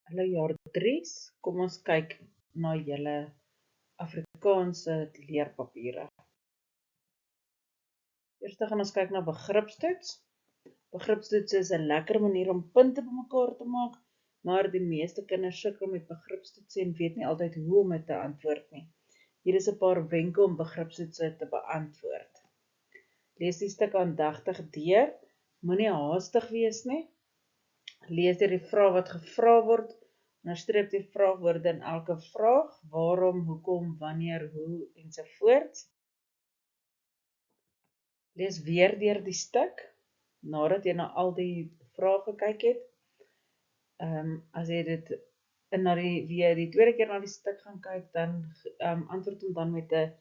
Hallo jaar 3's, kom ons kyk na julle Afrikaanse leerpapiere. Eerst gaan ons kyk na begripstoets. Begripstoets is 'n lekker manier om punte bymekaar te maak, maar die meeste kinders sukkel met begripstoetse en weet nie altyd hoe om dit te antwoord nie. Hier is 'n paar wenke om begripstoetse te beantwoord. Lees die stuk aandagtig deur, moenie haastig wees nie. Lees deur die vraag wat gevra word, onderstreep die vraagwoorde in elke vraag, waarom, hoekom, wanneer, hoe, ensovoorts. Lees weer deur die stuk, nadat jy na al die vrae gekyk het. As jy weer die tweede keer na die stuk gaan kyk, dan antwoord hom dan met 'n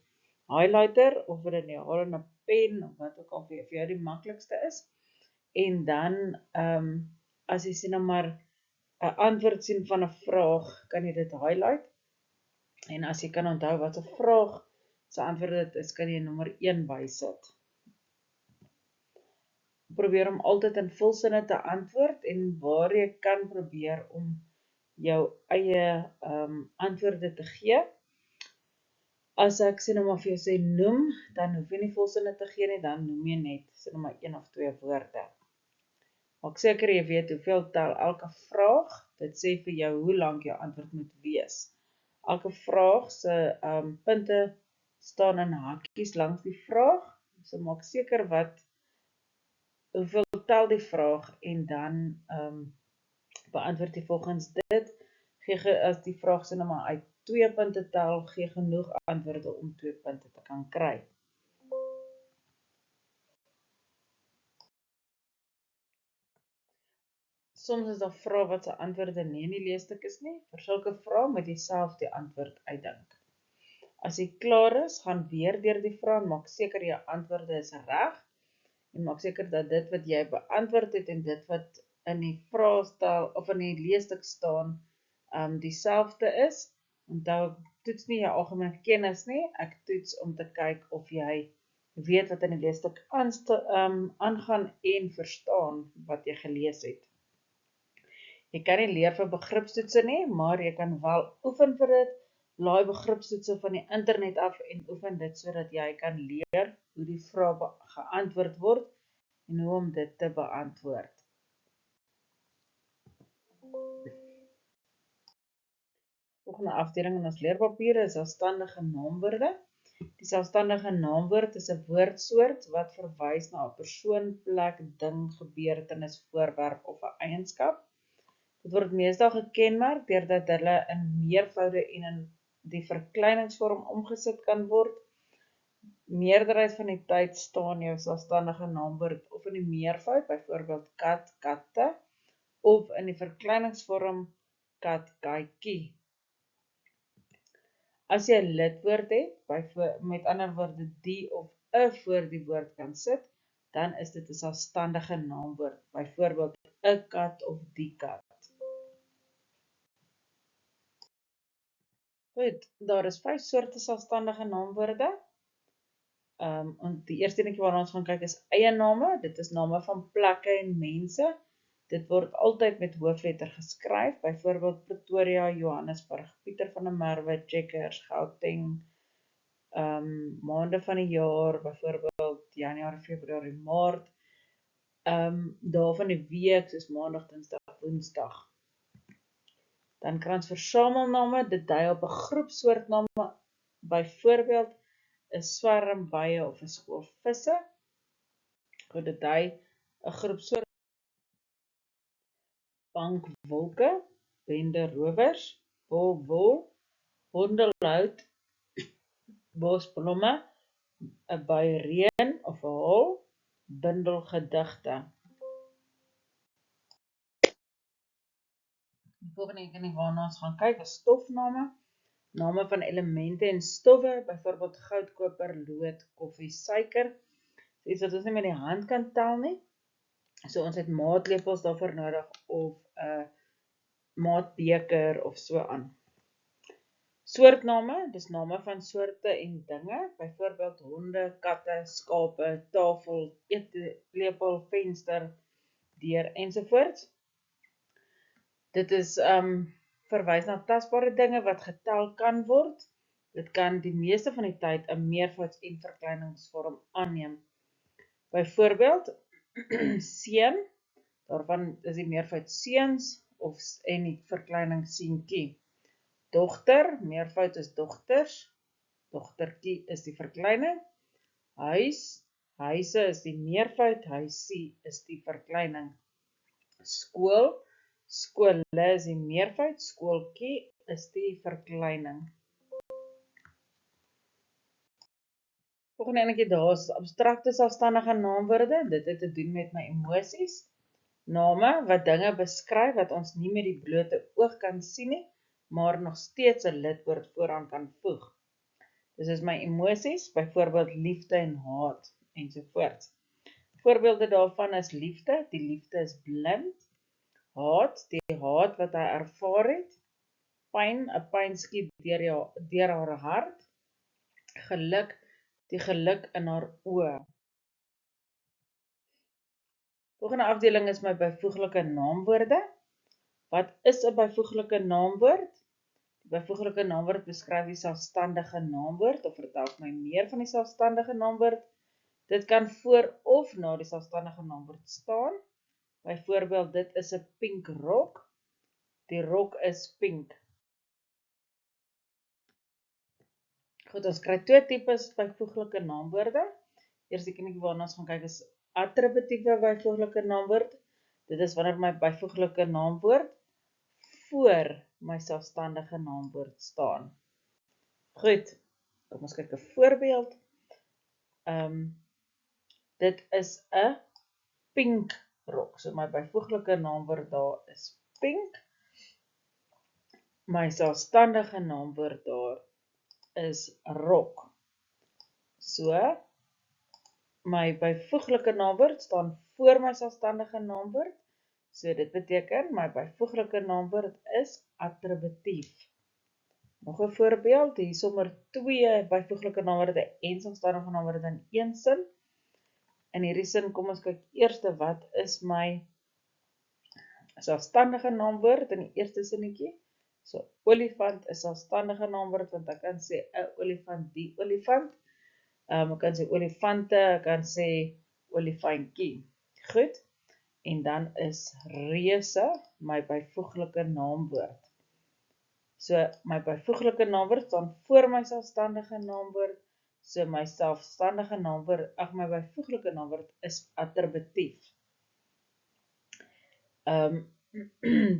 highlighter, of dit in jou 'n pen, of wat ook al vir jou die maklikste is. En dan, as jy sien nou maar 'n antwoord sien van 'n vraag, kan jy dit highlight. En as jy kan onthou wat 'n vraag se antwoord dit is, kan jy nommer 1 bysit. Probeer om altyd in volsinne te antwoord, en waar jy kan, probeer om jou eie antwoorde te gee. As ek sê nou maar vir jou sê noem, dan hoef jy nie volsinne te gee nie, dan noem jy net sê nou maar 1 of 2 woorde. Maak seker jy weet hoeveel tel elke vraag, dit sê vir jou hoe lank jou antwoord moet wees. Elke vraag se punte staan in hakies langs die vraag, so maak seker hoeveel tel die vraag, en dan beantwoord jy volgens dit. As die vraag sê nou maar uit 2 punte tel, gee genoeg antwoorde om 2 punte te kan kry. Soms is daar vrae wat se antwoorde nie in die leesstuk is nie. Vir sulke vrae moet jy self die antwoord uitdink. As jy klaar is, gaan weer deur die vrae en maak seker jou antwoorde is reg, en maak seker dat dit wat jy beantwoord het en dit wat in die vraestel of in die leesstuk staan, dieselfde is. Onthou, ek toets nie jou algemene kennis nie, ek toets om te kyk of jy weet wat in die leesstuk aangaan en verstaan wat jy gelees het. Jy kan nie leer vir begripstoetse nie, maar jy kan wel oefen vir dit. Laai begripstoetse van die internet af en oefen dit sodat jy kan leer hoe die vrae geantwoord word en hoe om dit te beantwoord. Volgende afdeling in ons leerpapiere is selfstandige naamwoorde. Die selfstandige naamwoord is 'n woordsoort wat verwys na 'n persoon, plek, ding, gebeurtenis, voorwerp of 'n eienskap. Dit word meestal gekenmerk deurdat hulle in meervoude en in die verkleiningsvorm omgesit kan word. Meerderheid van die tyd staan jou selfstandige naamwoord of in die meervoud, byvoorbeeld kat, katte, of in die verkleiningsvorm kat, katjie. As jy 'n lidwoord het, met ander woorde die of 'n voor die woord kan sit, dan is dit 'n selfstandige naamwoord, byvoorbeeld 'n kat of die kat. Goed, daar is 5 soorte selfstandige naamwoorde. Die eerste enetjie waarna ons gaan kyk is eiename. Dit is name van plekke en mense. Dit word altyd met hoofletter geskryf, byvoorbeeld Pretoria, Johannesburg, Pieter van der Merwe, Checkers, Gauteng, maande van die jaar, byvoorbeeld Januarie, Februarie, Maart, dae van die week, soos Maandag, Dinsdag, Woensdag. Dan kry ons versamelname, dit dui op 'n groepsoortname, byvoorbeeld 'n swerm bye of 'n skool visse. Goed, dit dui 'n groepsoort. Bank wolke, bende rowers, wol, hondelhout, bosblomme, 'n bui reën of 'n haal, bundel gedigte. Die volgende enetjie waarna ons gaan kyk is stofname. Name van elemente en stowwe, byvoorbeeld goud, koper, lood, koffie, suiker. Iets wat ons nie met die hand kan tel nie. So ons het maatlepels daarvoor nodig, of 'n maatbeker of so aan. Soortname, dis name van soorte en dinge, byvoorbeeld honde, katte, skape, tafel, eetlepel, venster, deur ensovoorts. Dit is verwys na tasbare dinge wat getel kan word. Dit kan die meeste van die tyd 'n meervouds- en verkleiningsvorm aanneem. Byvoorbeeld, seun, daarvan is die meervoud seuns en die verkleining seentjie. Dogter, meervoud is dogters, dogtertjie is die verkleining. Huis, huise is die meervoud, huisie is die verkleining. Skool, skole is die meervoud, skooltjie is die verkleining. Volgende enetjie daar is abstrakte selfstandige naamwoorde. Dit het te doen met my emosies. Name wat dinge beskryf wat ons nie met die blote oog kan sien nie, maar nog steeds 'n lidwoord vooraan kan voeg. Dis is my emosies, byvoorbeeld liefde en haat ensovoorts. Voorbeelde daarvan is liefde, die liefde is blind. Haat, die haat wat hy ervaar het. Pyn, 'n pyn skiet deur haar hart. Geluk, die geluk in haar oë. Volgende afdeling is my byvoeglike naamwoorde. Wat is 'n byvoeglike naamwoord? Die byvoeglike naamwoord beskryf die selfstandige naamwoord of vertel my meer van die selfstandige naamwoord. Dit kan voor of na die selfstandige naamwoord staan. Byvoorbeeld, dit is 'n pink rok. Die rok is pink. Goed, ons kry twee tipes byvoeglike naamwoorde. Eerste enetjie waarna ons gaan kyk is attributiewe byvoeglike naamwoord. Dit is wanneer my byvoeglike naamwoord voor my selfstandige naamwoord staan. Goed, kom ons kyk 'n voorbeeld. Dit is 'n pink rok. So my byvoeglike naamwoord daar is pink. My selfstandige naamwoord daar is rok. So, my byvoeglike naamwoord staan voor my selfstandige naamwoord. So dit beteken my byvoeglike naamwoord is attributief. Nog 'n voorbeeld, hier sommer twee byvoeglike naamwoorde en selfstandige naamwoorde in een sin. In hierdie sin kom ons kyk eers wat is my selfstandige naamwoord in die eerste sinnetjie. So olifant is selfstandige naamwoord want ek kan sê 'n olifant, die olifant. Ek kan sê olifante, ek kan sê olifantjie. Goed. En dan is reuse my byvoeglike naamwoord. So my byvoeglike naamwoord staan voor my selfstandige naamwoord. So my selfstandige naamwoord, my byvoeglike naamwoord is attributief.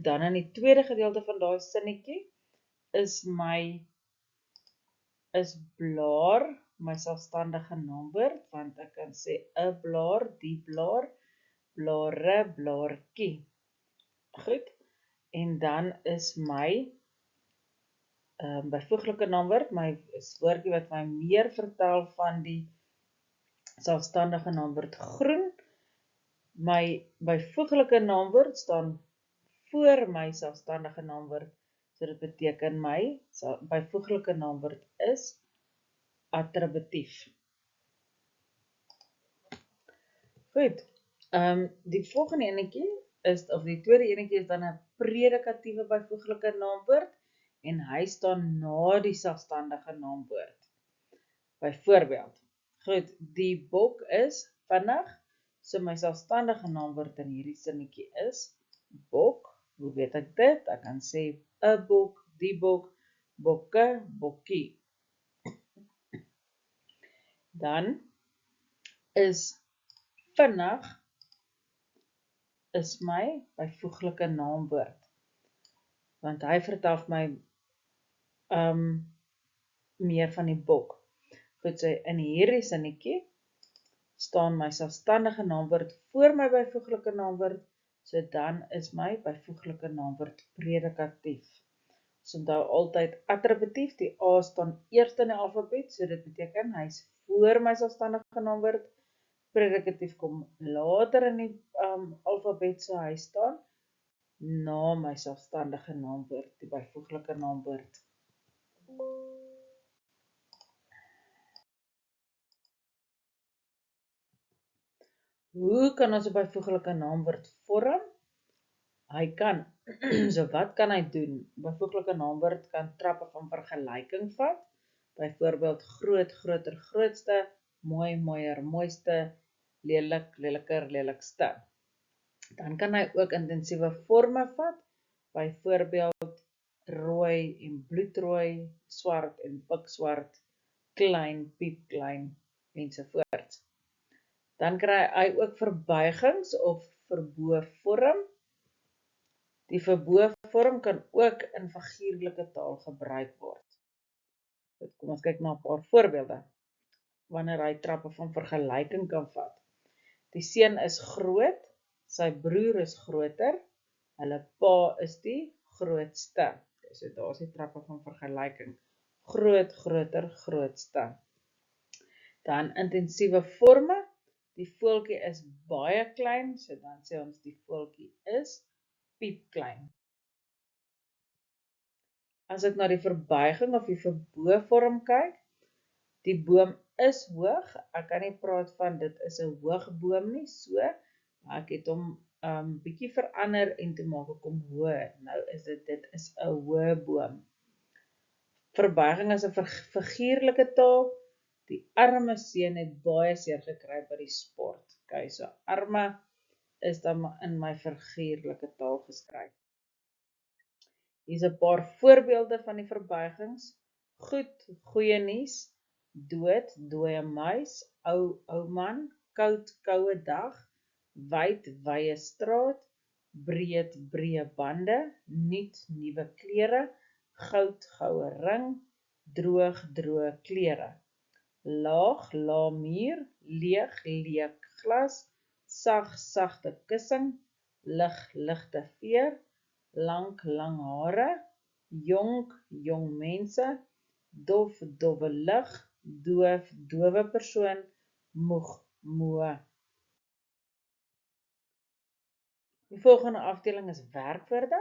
Dan in die tweede gedeelte van daai sinnetjie is blaar my selfstandige naamwoord, want ek kan sê 'n blaar, die blaar, blare, blaartjie. Goed. En dan is my byvoeglike naamwoord, my woordjie wat my meer vertel van die selfstandige naamwoord groen. My byvoeglike naamwoord staan voor my selfstandige naamwoord. So dit beteken my byvoeglike naamwoord is attributief. Goed. Die volgende enetjie is, of die tweede enetjie is dan 'n predikatiewe byvoeglike naamwoord en hy staan na die selfstandige naamwoord. Byvoorbeeld, goed, die bok is vinnig, so my selfstandige naamwoord in hierdie sinnetjie is bok. Hoe weet ek dit? Ek kan sê 'n bok, die bok, bokke, bokkie. Dan is vinnig is my byvoeglike naamwoord. Want hy vertel my meer van die bok. Goed, so in hierdie sinnetjie staan my selfstandige naamwoord voor my byvoeglike naamwoord, so dan is my byvoeglike naamwoord predikatief. So onthou altyd attributief, die A staan eers in die alfabet, so dit beteken hy is voor my selfstandige naamwoord. Predikatief kom later in die alfabet, so hy staan na my selfstandige naamwoord, die byvoeglike naamwoord. Hoe kan ons 'n byvoeglike naamwoord vorm? Hy kan, so wat kan hy doen? Byvoeglike naamwoord kan trappe van vergelyking vat, byvoorbeeld groot, groter, grootste, mooi, mooier, mooiste, lelik, leliker, lelikste. Dan kan hy ook intensiewe forme vat, byvoorbeeld rooi en bloedrooi, swart en pikswart, klein, piepklein, ensovoorts. Dan kry hy ook verbuigings of verboë vorm. Die verboë vorm kan ook in figuurlike taal gebruik word. Kom ons kyk na 'n paar voorbeelde, wanneer hy trappe van vergelyking kan vat. Die seun is groot, sy broer is groter, hulle pa is die grootste. So daar is die trappe van vergelyking. Groot, groter, grootste. Dan intensiewe forme. Die voeltjie is baie klein, so dan sê ons die voeltjie is piepklein. As ek na die verbuiging of die verboë vorm kyk, die boom is hoog. Ek kan nie praat van dit is 'n hoë boom nie, so ek het hom bietjie verander en toe maak ek hom hoë. Nou is dit is 'n hoë boom. Verbuiging is 'n figuurlike taal. Die arme seun het baie seer gekry by die sport. Okay, so arme is dan in my figuurlike taal geskryf. Hier's 'n paar voorbeelde van die verbuigings. Goed, goeie nuus, dood, dooie muis, ou man, koud, koue dag, wyd, wye straat, breed, breë bande, nuut, nuwe klere, goud, goue ring, droog, droë klere. Laag, lae muur, leeg, leeg glas, sag, sagte kussing, lig, ligte veer, lank, lang hare, jonk, jong mense, dof, dowwe lig, doof, dowe persoon, moeg, moe. Die volgende afdeling is werkwoorde.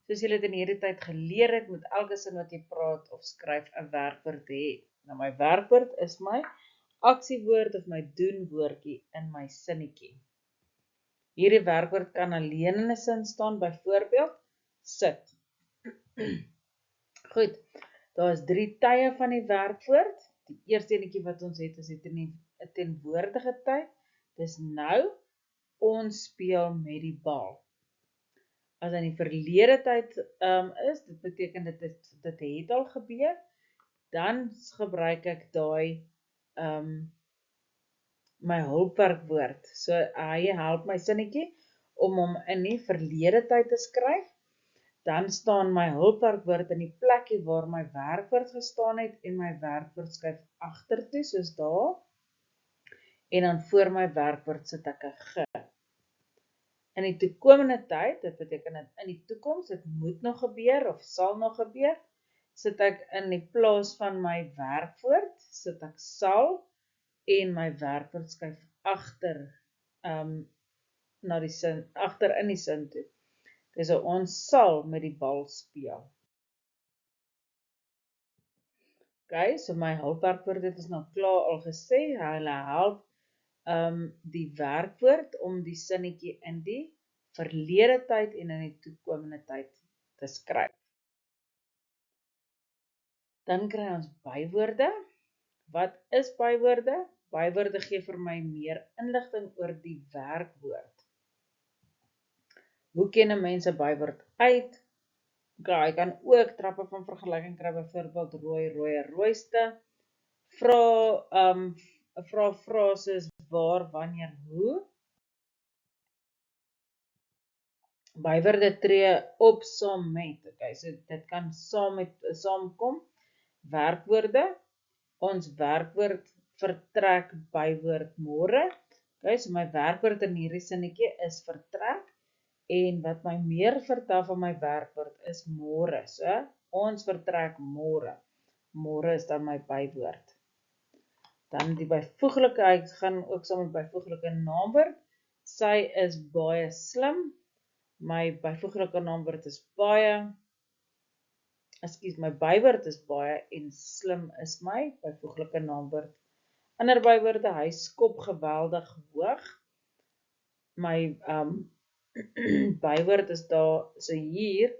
Soos julle dit in hierdie tyd geleer het, moet elke sin wat jy praat of skryf 'n werkwoord hê. Nou my werkwoord is my aksiewoord of my doenwoordjie in my sinnetjie. Hierdie werkwoord kan alleen in 'n sin staan, byvoorbeeld sit. Goed, daar is 3 tye van die werkwoord. Die eerste enetjie wat ons het is die teenwoordige tyd. Dis nou, ons speel met die bal. As in die verlede tyd is, dit beteken dit het al gebeur, dan gebruik ek daai my hulpwerkwoord. So hy help my sinnetjie om hom in die verlede tyd te skryf. Dan staan my hulpwerkwoord in die plekkie waar my werkwoord gestaan het en my werkwoord skuif agtertoe soos daar. En dan voor my werkwoord sit ek 'n ge. In die toekomende tyd, dit beteken dat in die toekoms, dit moet nog gebeur of sal nog gebeur, sit ek in die plaas van my werkwoord, sit ek sal en my werkwoord skuif agter na die sin, agter in die sin toe. Dis ons sal met die bal speel. Okay, so my hulpwerkwoord, dit is nou klaar al gesê, hulle help die werkwoord om die sinnetjie in die verlede tyd en in die toekomende tyd te skryf. Dan kry ons bywoorde. Wat is bywoorde? Bywoorde gee vir my meer inligting oor die werkwoord. Hoe ken 'n mens 'n bywoord uit? Jy kan ook trappe van vergelyking kry, byvoorbeeld rooi, rooie, rooiste. Vra frases waar, wanneer, hoe. Bywoorde tree op saam met. Okay, so dit kan saamkom. Werkwoorde. Ons werkwoord vertrek bywoord môre. Okay, so my werkwoord in hierdie sinnetjie is vertrek. En wat my meer vertel van my werkwoord is môre. So, ons vertrek môre. Môre is dan my bywoord. Dan die byvoeglike, ek gaan ook saam met byvoeglike naamwoord. Sy is baie slim. My byvoeglike naamwoord is baie. My bywoord is baie en slim is my byvoeglike naamwoord. Ander bywoorde, hy skop geweldig hoog. My bywoord is daar, so hier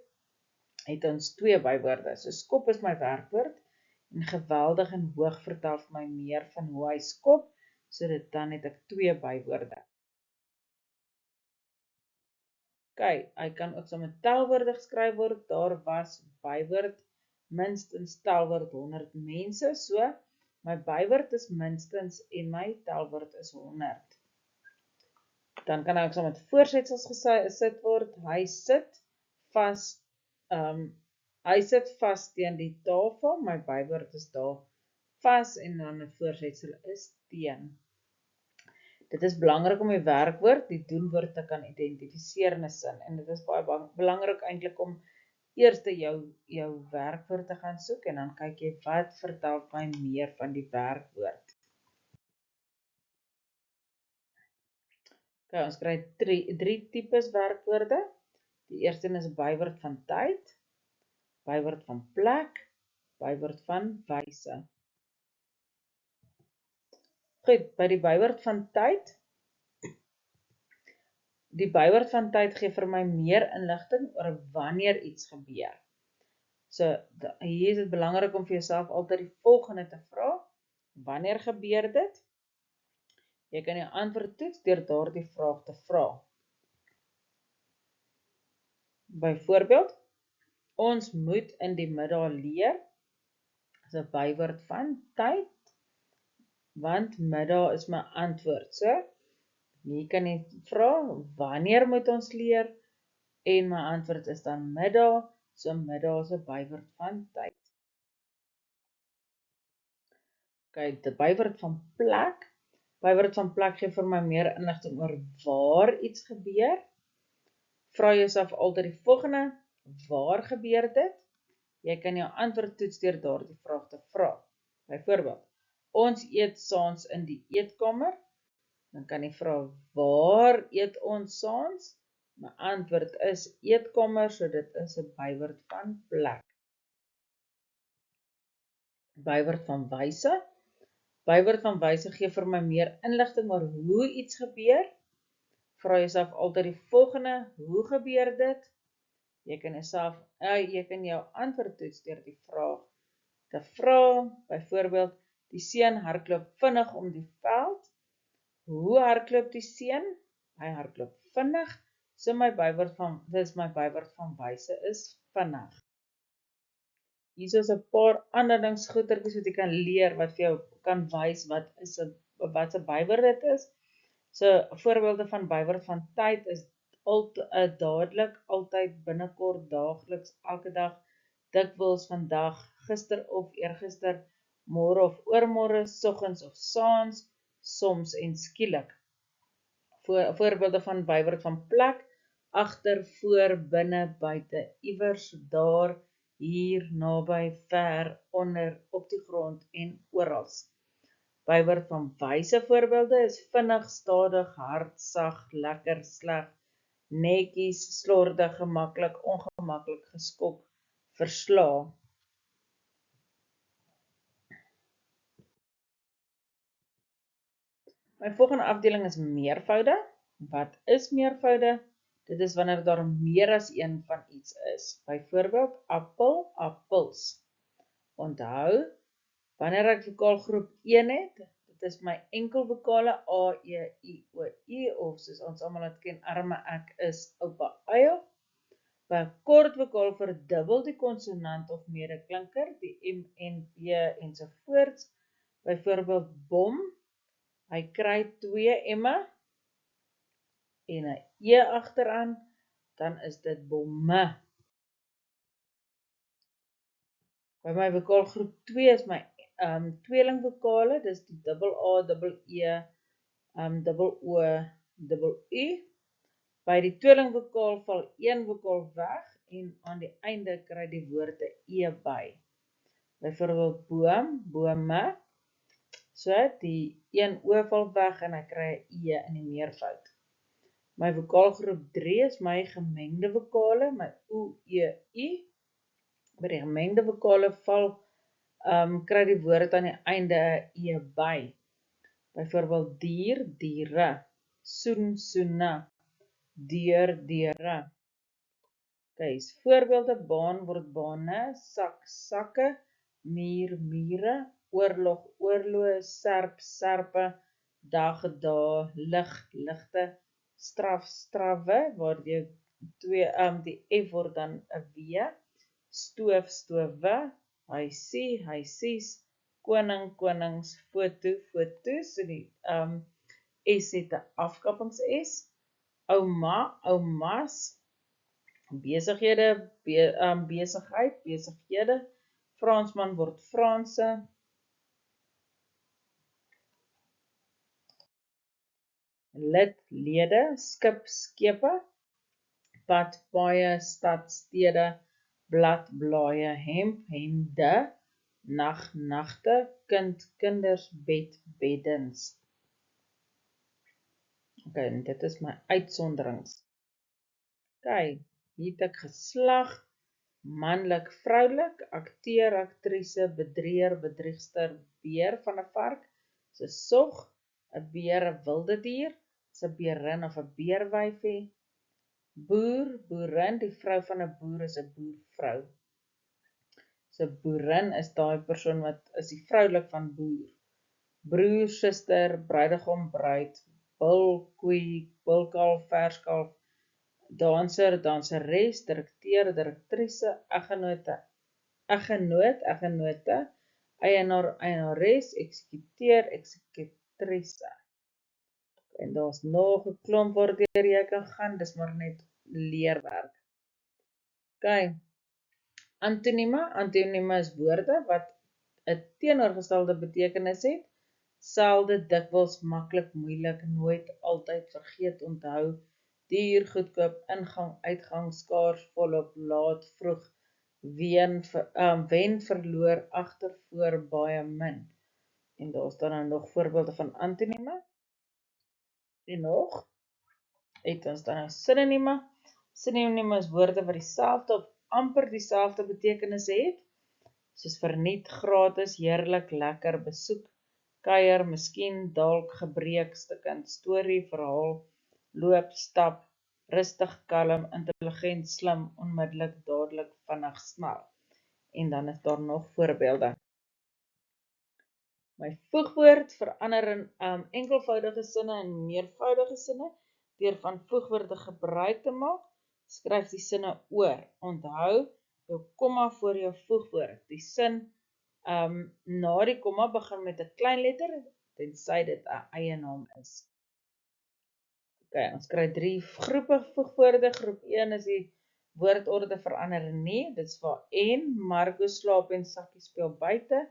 het ons 2 bywoorde. So skop is my werkwoord, en geweldig en hoog vertel vir my meer van hoe hy skop, so dan het ek 2 bywoorde. Kyk, hy kan ook saam met telwoorde geskryf word, daar was bywoord, minstens telwoord 100 mense, so my bywoord is minstens en my telwoord is 100. Dan kan hy ook saam met voorsetsels gesit word, hy sit vas teen die tafel, my bywoord is daar vas en dan 'n voorsetsel is teen. Dit is belangrik om die werkwoord, die doenwoord te kan identifiseer in 'n sin, en dit is baie belangrik eintlik om eers jou werkwoord te gaan soek, en dan kyk jy wat vertel my meer van die werkwoord. Okay, ons kry 3 tipes werkwoorde. Die eerste is 'n bywoord van tyd, bywoord van plek, bywoord van wyse. Goed, by die bywoord van tyd, die bywoord van tyd gee vir my meer inligting oor wanneer iets gebeur. So, hier is dit belangrik om vir jouself altyd die volgende te vra. Wanneer gebeur dit? Jy kan jou antwoord toets deur daardie vraag te vra. Byvoorbeeld, ons moet in die middag leer, is 'n bywoord van tyd, want middag is my antwoord. So, hier kan jy vra, wanneer moet ons leer? En my antwoord is dan middag, so middag is 'n bywoord van tyd. Kyk, die bywoord van plek. Bywoord van plek gee vir my meer inligting oor waar iets gebeur. Vra jouself altyd die volgende, waar gebeur dit? Jy kan jou antwoord toets deur daardie vraag te vra. Byvoorbeeld, ons eet saans in die eetkamer. Dan kan jy vra, waar eet ons saans? My antwoord is eetkamer, so dit is 'n bywoord van plek. Bywoord van wyse. Bywoord van wyse gee vir my meer inligting oor hoe iets gebeur. Vra jouself altyd die volgende, hoe gebeur dit? Jy kan jou antwoord toets deur die vraag te vra. Byvoorbeeld, die seun hardloop vinnig om die veld. Hoe hardloop die seun? Hy hardloop vinnig. So my bywoord van wyse is vinnig. Hier is 'n paar ander goetertjies wat jy kan leer wat vir jou kan wys wat 'n bywoord dit is. So voorbeelde van bywoord van tyd is dadelik, altyd, binnekort, daagliks, elke dag, dikwels, vandag, gister of eergister, môre of oormôre, soggens of saans, soms en skielik. Voorbeelde van bywoord van plek, agter, voor, binne, buite, iewers, daar, hier, naby, ver, onder, op die grond en oral. Bywoord van wyse voorbeelde is vinnig, stadig, hard, sag, lekker, sleg, netjies, slordig, gemaklik, ongemaklik, geskok, verslaa. My volgende afdeling is meervoude. Wat is meervoude? Dit is wanneer daar meer as een van iets is. Byvoorbeeld, appel, appels. Onthou, wanneer ek vokaalgroep 1 het, dit is my enkelvokale A, E, I, O, U, of soos ons almal dit ken, arme ek is oupa eie. By 'n kort vokaal verdubbel die konsonant of medeklinker, die M, N, P ensovoorts. Byvoorbeeld bom, hy kry 2 M'e en 'n E agteraan, dan is dit bomme. By my vokaalgroep 2 is my tweelingvokale, dis die dubbel A, dubbel E, dubbel O, dubbel U. By die tweelingvokaal val een vokaal weg en aan die einde kry die woord 'n E by. Byvoorbeeld boom, bome. So die een O val weg en hy kry 'n E in die meervoud. My vokaalgroep 3 is my gemengde vokale, my O, E, U. By die gemengde vokale kry die woord aan die einde 'n E by. Byvoorbeeld dier, diere, soen, soene, deur, deure. Okay, voorbeelde: baan word bane, sak, sakke, muur, mure, oorlog, oorloë, serp, serpe, dag, dae, lig, ligte, straf, strawwe, waar die F word dan 'n W, stoof, stowwe, huisie, huisies, koning, konings, foto, foto's, so die S het 'n afkappings S, ouma, oumas, besighede, besigheid, besighede, Fransman word Franse, lid, lede, skip, skepe, pad, paaie, stad, stede, blad, blaaie, hemp, hemde, nag, nagte, kind, kinders, bed, beddens. Okay, en dit is my uitsonderings. Okay, hier het ek geslag, manlik, vroulik, akteur, aktrise, bedrieër, bedriegster, beer van 'n vark, is 'n sog, 'n beer, 'n wilde dier, is 'n beerin of 'n beerwyfie, boer, boerin, die vrou van 'n boer is 'n boervrou. So boerin is daai persoon wat is die vroulik van boer. Broer, suster, bruidegom, bruid, bil, koei, bilkalf, verskalf, danser, danseres, direkteur, direktrice, eggenoot, eggenote, eienaar, eienares, eksekuteur, eksekutrise. En daar's nog 'n klomp waardeur jy kan gaan, dis maar net leerwerk. Okay. Antonieme. Antonieme is woorde wat 'n teenoorgestelde betekenis het. Selde, dikwels, maklik, moeilik, nooit, altyd, vergeet, onthou, duur, goedkoop, ingang, uitgang, skaars, volop, laat, vroeg, wen, verloor, agter, voor, baie, min. En daar staan nou nog voorbeelde van antonieme. En nog het ons dan nou sinonieme. Sinonieme is woorde wat dieselfde of amper dieselfde betekenis het, soos verniet, gratis, heerlik, lekker, besoek, kuier, miskien, dalk, gebreek, stukkend, storie, verhaal, loop, stap, rustig, kalm, intelligent, slim, onmiddellik, dadelik, vinnig, snel. En dan is daar nog voorbeelde. My voegwoord verander in enkelvoudige sinne en meervoudige sinne deur van voegwoorde gebruik te maak. Skryf die sinne oor. Onthou jou komma voor jou voegwoord. Die sin na die komma begin met 'n klein letter tensy dit 'n eie naam is. Okay, ons kry 3 groepe voegwoorde. Groep 1 is die woordorde verander nie. Dit is waar en Marco slaap en Sakkie speel buite.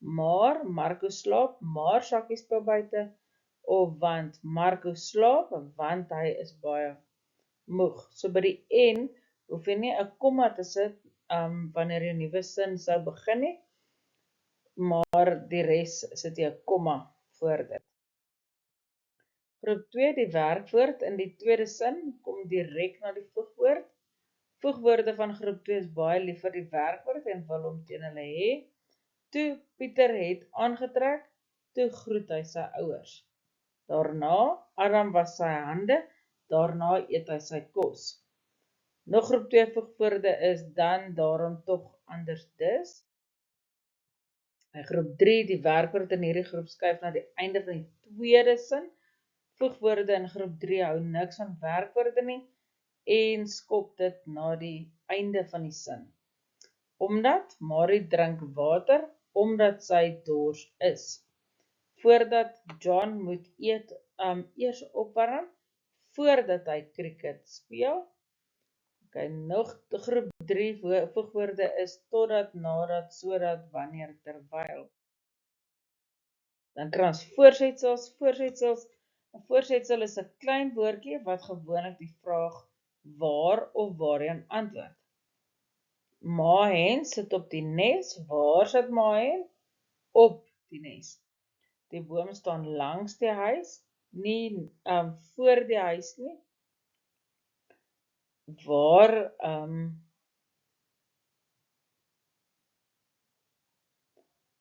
Maar Marco slaap, maar Sakkie speel buite, of want Marco slaap, want hy is baie moeg. So by die en hoef jy nie 'n komma te sit wanneer jy 'n nuwe sin sou begin nie, maar die res sit jy 'n komma voor dit. Groep 2, die werkwoord in die tweede sin kom direk na die voegwoord. Voegwoorde van groep 2 is baie lief vir die werkwoord en wil hom teen hulle hê. Toe Pieter het aangetrek, toe groet hy sy ouers. Daarna, Adam was sy hande, daarna eet hy sy kos. Nog groep 2 voegwoorde is dan, daarom, tog, anders, dus. Groep 3, die werkwoord in hierdie groep skuif na die einde van die tweede sin. Voegwoorde in groep 3 hou niks van werkwoorde nie en skop dit na die einde van die sin. Omdat Marie drink water, omdat sy dors is. Voordat John moet eers opwarm, voordat hy cricket speel. Okay, nog groep 3 voegwoorde is totdat, nadat, sodat, wanneer, terwyl. Dan kry ons voorsetsels. Voorsetsels. 'n Voorsetsel is 'n klein woordjie wat gewoonlik die vraag waar of waarheen antwoord. Ma-hen sit op die nes. Waar sit Ma-hen? Op die nes. Die boom staan langs die huis, nie voor die huis nie.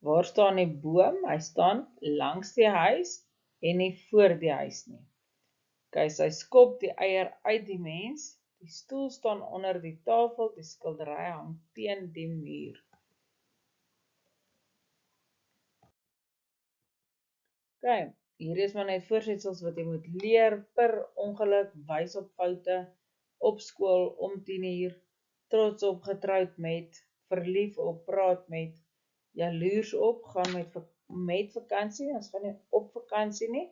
Waar staan die boom? Hy staan langs die huis en nie voor die huis nie. Okay, sy skop die eier uit die mens. Die stoel staan onder die tafel, die skildery hang teen die muur. Okay, hier is maar net voorsetsels wat jy moet leer per ongeluk, wys op foute, op skool, om 10 uur, trots op, getroud met, verlief op, praat met, jaloers op, gaan met vakansie, ons gaan nie op vakansie nie,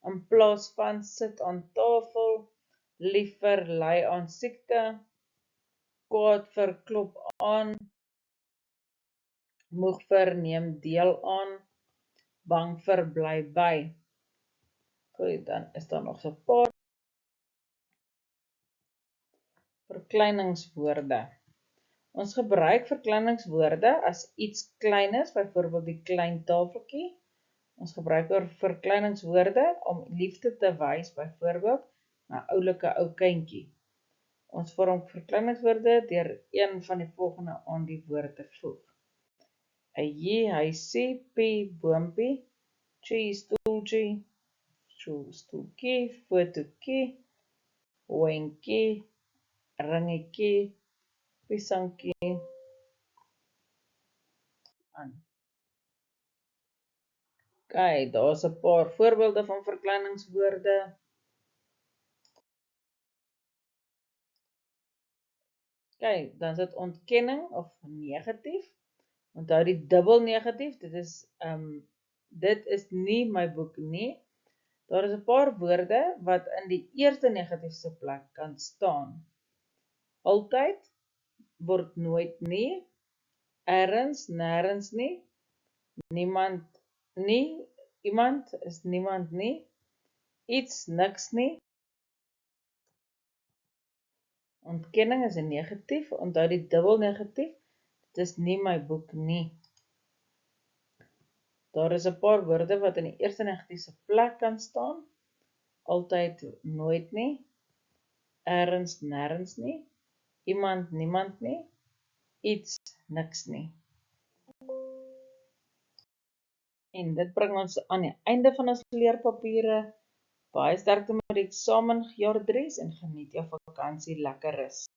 in plaas van sit aan tafel, liever ly aan siekte, kwaad vir klop aan, moeg vir neem deel aan, bang vir bly by. Goed, dan is daar nog so 'n paar verkleiningswoorde. Ons gebruik verkleiningswoorde as iets klein is, byvoorbeeld die klein tafeltjie. Ons gebruik verkleiningswoorde om liefde te wys, byvoorbeeld na oulike ou kindjie. Ons vorm verkleiningswoorde deur een van die volgende aan die woord te voeg. 'n jy, hy, sy, pie, boompie, tjie, stoeltjie, stoeltjie, fotootjie, hooentjie, ringetjie, piesangkie, aan. Okay, daar's 'n paar voorbeelde van verkleiningswoorde. Okay, dan is dit ontkenning of negatief. Onthou die dubbel negatief, dit is nie my boek nie. Daar is 'n paar woorde wat in die eerste negatiefste plek kan staan. Altyd word nooit nie, ergens, nêrens nie, niemand nie, iemand is niemand nie, iets, niks nie. Ontkenning is 'n negatief, onthou die dubbel negatief, dit is nie my boek nie. Daar is 'n paar woorde wat in die eerste negatiefste plek kan staan. Altyd, nooit nie, ergens, nêrens nie, iemand, niemand nie, iets, niks nie. En dit bring ons aan die einde van ons leerpapiere. Baie sterkte met die eksamen jaar 3 en geniet jou vakansie lekker rus.